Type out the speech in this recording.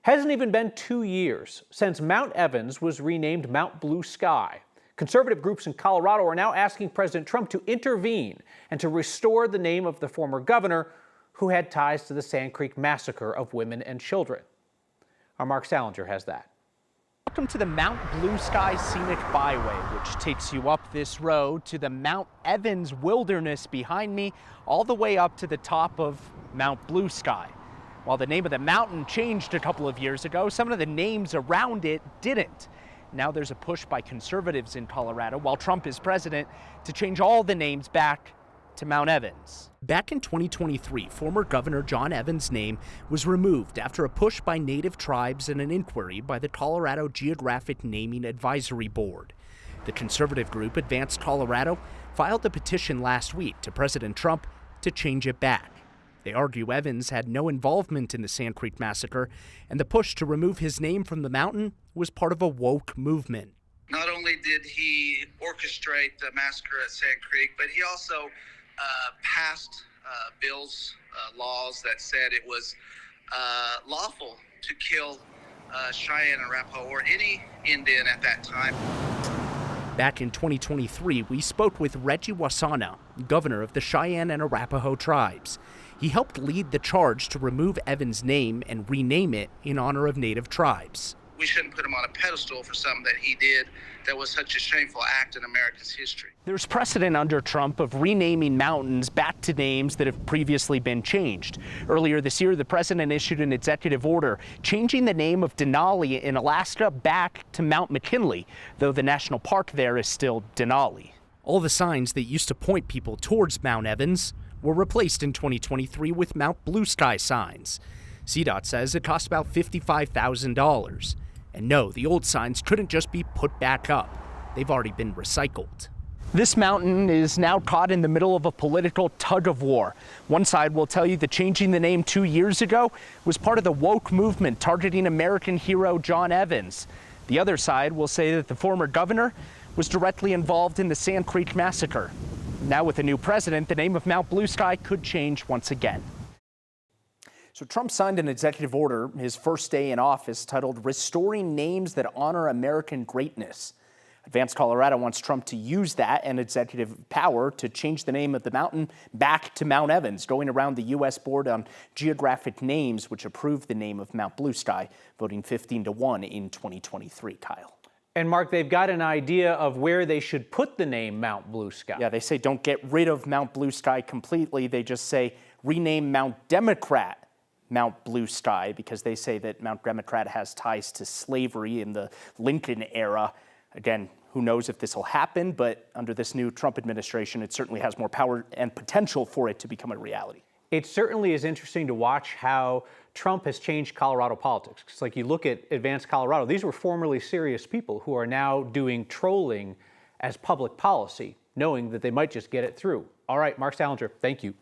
Hasn't even been 2 years since Mount Evans was renamed Mount Blue Sky. Conservative groups in Colorado are now asking President Trump to intervene and to restore the name of the former governor who had ties to the Sand Creek Massacre of women and children. Our Mark Salinger has that. Welcome to the Mount Blue Sky Scenic Byway, which takes you up this road to the Mount Evans wilderness behind me, all the way up to the top of Mount Blue Sky. While the name of the mountain changed a couple of years ago, some of the names around it didn't. Now there's a push by conservatives in Colorado, while Trump is president, to change all the names back to Mount Evans. Back in 2023, former Governor John Evans' name was removed after a push by Native tribes and an inquiry by the Colorado Geographic Naming Advisory Board. The conservative group Advanced Colorado filed a petition last week to President Trump to change it back. They argue Evans had no involvement in the Sand Creek Massacre, and the push to remove his name from the mountain was part of a woke movement. Not only did he orchestrate the massacre at Sand Creek, but he also passed bills, laws that said it was lawful to kill Cheyenne, Arapaho, or any Indian at that time. Back in 2023, we spoke with Reggie Wasana, governor of the Cheyenne and Arapaho tribes. He helped lead the charge to remove Evans' name and rename it in honor of Native tribes. We shouldn't put him on a pedestal for something that he did that was such a shameful act in America's history. There's precedent under Trump of renaming mountains back to names that have previously been changed. Earlier this year, the president issued an executive order changing the name of Denali in Alaska back to Mount McKinley, though the national park there is still Denali. All the signs that used to point people towards Mount Evans were replaced in 2023 with Mount Blue Sky signs. CDOT says it cost about $55,000. And no, the old signs couldn't just be put back up. They've already been recycled. This mountain is now caught in the middle of a political tug of war. One side will tell you that changing the name 2 years ago was part of the woke movement targeting American hero John Evans. The other side will say that the former governor was directly involved in the Sand Creek Massacre. Now with a new president, the name of Mount Blue Sky could change once again. So Trump signed an executive order his first day in office titled Restoring Names That Honor American Greatness. Advanced Colorado wants Trump to use that and executive power to change the name of the mountain back to Mount Evans, going around the U.S. Board on Geographic Names, which approved the name of Mount Blue Sky, voting 15-1 in 2023. Kyle. And Mark, they've got an idea of where they should put the name Mount Blue Sky. Yeah, they say don't get rid of Mount Blue Sky completely. They just say rename Mount Democrat Mount Blue Sky, because they say that Mount Democrat has ties to slavery in the Lincoln era. Again, who knows if this will happen, but under this new Trump administration, it certainly has more power and potential for it to become a reality. It certainly is interesting to watch how Trump has changed Colorado politics. It's like you look at Advanced Colorado, these were formerly serious people who are now doing trolling as public policy, knowing that they might just get it through. All right, Mark Salinger, thank you.